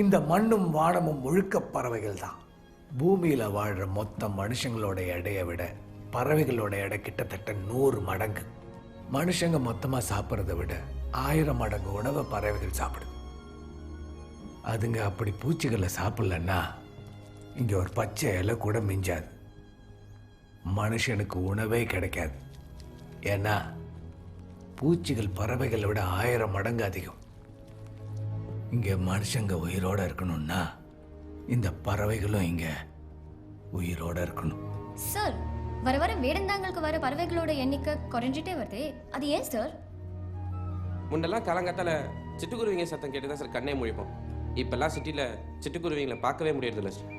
இந்த மண்ணும் வானமும் முழுக்க பறவைகள் தான். பூமியில வாழ்ற மொத்த மனுஷங்களோட எடையை விட பறவைகளோட எடை கிட்டத்தட்ட 100 மடங்கு. மனுஷங்க மொத்தமா சாப்பிட்றத விட 1000 மடங்கு உணவை பறவைகள் சாப்பிடுது. அதுங்க அப்படி பூச்சிகளை சாப்பிடலன்னா இங்க ஒரு பச்சை இலை கூட மிஞ்சாது. மனுஷனுக்கு உணவே கிடைக்காது. ஏன்னா பூச்சிகள் பறவைகளை விட 1000 மடங்கு அதிகம். இங்க மனுஷங்க உயிரோட இருக்கணும்னா இந்த பறவைகளும் இங்க உயிரோட இருக்கணும். சார், வர வர வேடந்தாங்களுக்கு வர பறவைகளோட எண்ணிக்கை குறைஞ்சிட்டே வருதே, அது ஏன் சார்? முன்னெல்லாம் காலங்காத்தால சிட்டுக்குருவிங்க சத்தம் கேட்டு தான் சார் கண்ணே முழிப்போம். இப்பெல்லாம் சிட்டியில் சிட்டுக்குருவிங்களை பார்க்கவே முடியறதில்ல சார்.